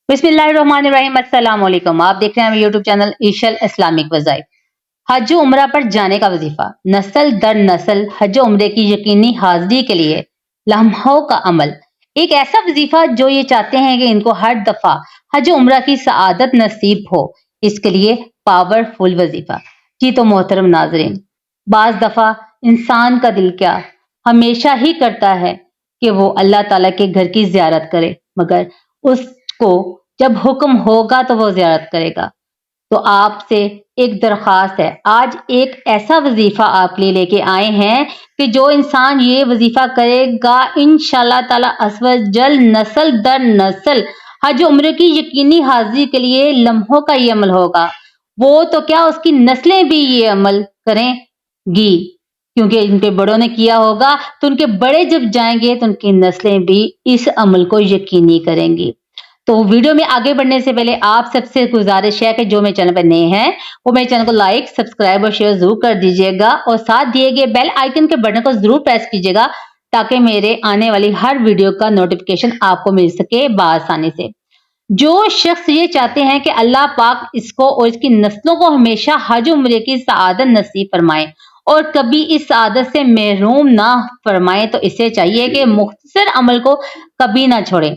बिस्मिल्लाहिर्रहमानिर्रहीम। अस्सलाम वालेकुम। आप देख रहे हैं यूट्यूब चैनल ईशल इस्लामिक वज़ाइफ। हज उम्रा पर जाने का वजीफा। नस्ल दर नस्ल हज उम्रे की यकीनी हाजिरी के लिए लम्हों का अमल। एक ऐसा वजीफा जो ये चाहते हैं कि इनको हर दफा हज उम्रा की सआदत नसीब हो, इसके लिए पावरफुल वजीफा। जी तो मोहतरम नाजरीन, बाज दफा इंसान का दिल क्या हमेशा ही करता है कि वो अल्लाह ताला के घर की जियारत करे, मगर उसको जब हुक्म होगा तो वो जियारत करेगा। तो आपसे एक दरख्वास्त है, आज एक ऐसा वजीफा आप लिए लेके आए हैं कि जो इंसान ये वजीफा करेगा इंशाअल्लाह ताला अज़्वजल नस्ल दर नस्ल हज उम्र की यकीनी हाजिरी के लिए लम्हों का ये अमल होगा। वो तो क्या, उसकी नस्लें भी ये अमल करेंगी, क्योंकि इनके बड़ों ने किया होगा तो उनके बड़े जब जाएंगे तो उनकी नस्लें भी इस अमल को यकीनी करेंगी। तो वीडियो में आगे बढ़ने से पहले आप सबसे गुजारिश है कि जो मेरे चैनल पर नए हैं वो मेरे चैनल को लाइक, सब्सक्राइब और शेयर जरूर कर दीजिएगा और साथ दिए गए बेल आइकन के बटन को जरूर प्रेस कीजिएगा ताकि मेरे आने वाली हर वीडियो का नोटिफिकेशन आपको मिल सके बआसानी से। जो शख्स ये चाहते हैं कि अल्लाह पाक इसको और इसकी नस्लों को हमेशा हज उम्रे की सआदत नसीब फरमाए और कभी इस सआदत से महरूम ना फरमाए, तो इसे चाहिए कि मुख्तसर अमल को कभी ना छोड़े।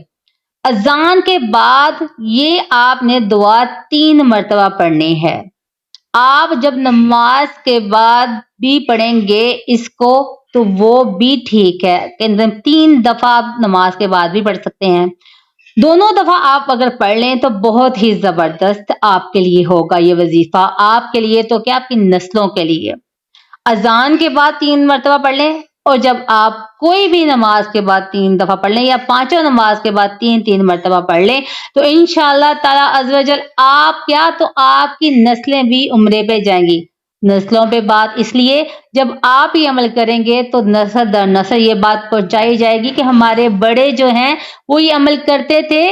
अजान के बाद ये आपने दुआ 3 मरतबा पढ़नी है। आप जब नमाज के बाद भी पढ़ेंगे इसको तो वो भी ठीक है, 3 दफा आप नमाज के बाद भी पढ़ सकते हैं। दोनों दफा आप अगर पढ़ लें तो बहुत ही जबरदस्त आपके लिए होगा ये वजीफा। आपके लिए तो क्या, आपकी नस्लों के लिए। अजान के बाद 3 मरतबा पढ़ लें और जब आप कोई भी नमाज के बाद 3 दफा पढ़ लें या पांचों नमाज के बाद 3-3 मरतबा पढ़ लें तो इंशाअल्लाह ताला अज़्वजल आप क्या, तो आपकी नस्लें भी उम्रे पे जाएंगी। नस्लों पे बात इसलिए, जब आप ये अमल करेंगे तो नस्ल दर नस्ल ये बात पहुंचाई जाएगी कि हमारे बड़े जो हैं वो ये अमल करते थे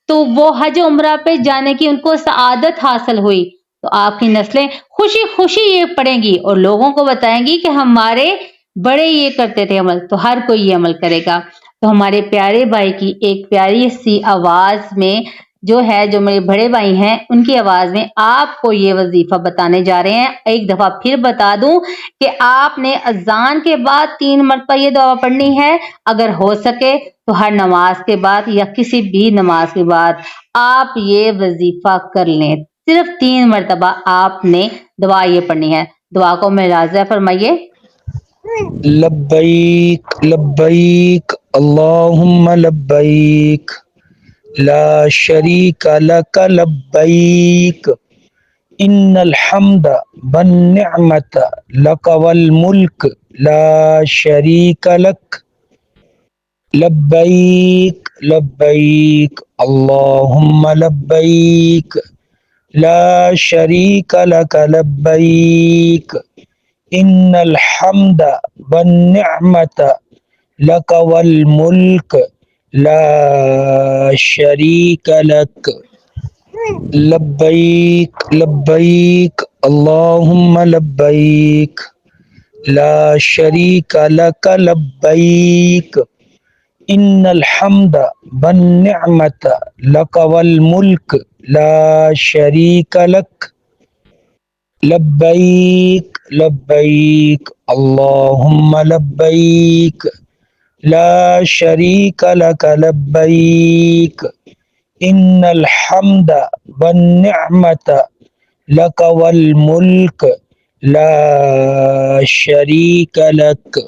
तो वो हज उम्रा पे जाने की उनको सआदत हासिल हुई। तो आपकी नस्लें खुशी खुशी ये पढ़ेंगी और लोगों को बताएंगी कि हमारे बड़े ये करते थे अमल, तो हर कोई ये अमल करेगा। तो हमारे प्यारे भाई की एक प्यारी सी आवाज में जो है, जो मेरे बड़े भाई हैं उनकी आवाज में आपको ये वजीफा बताने जा रहे हैं। एक दफा फिर बता दूं कि आपने अजान के बाद 3 मरतबा ये दुआ पढ़नी है। अगर हो सके तो हर नमाज के बाद या किसी भी नमाज के बाद आप ये वजीफा कर लें। सिर्फ 3 मरतबा आपने दुआ ये पढ़नी है। दुआ को मेराजा फरमाइए। लब्बैक लब्बैक अल्लाहुम्मा लब्बैक ला शरीका लक लब्बैक इन्नल हम्दा वन निअमत लक वल मुल्क ला शरीका लक लब्बैक लब्बैक अल्लाहुम्मा लब्बैक ला शरीका लक लब्बैक इन्नल हम्दा वन निअमत लक वल मुल्क ला शरीक लक लब्बैक लब्बैक अल्लाहुम्मा लब्बैक ला शरीक लक लब्बैक इन्नल हम्दा वन निअमत लक वल मुल्क ला शरीक लक लब्बैक लब्बैक अल्लाहुम्मा लब्बैक ला शरीक लक लब्बैक इन्नल हम्दा वन निअमत लक वल मुल्क ला शरीक लक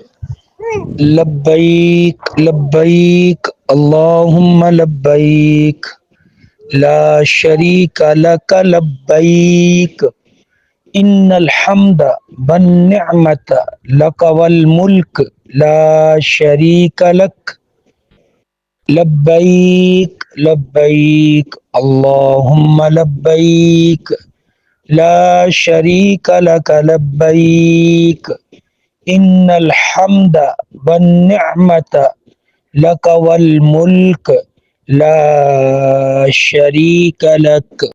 लब्बैक लब्बैक अल्लाहुम्मा लब्बैक ला शरीक लक लब्बैक इन्नल हम्दा वन निअमत लक वल मुल्क ला शरीक लक लब्बैक लब्बैक अल्लाहुम्मा लब्बैक ला शरीक लक लब्बैक इन्नल हम्दा वन निअमत लक वल मुल्क ला शरीक लक।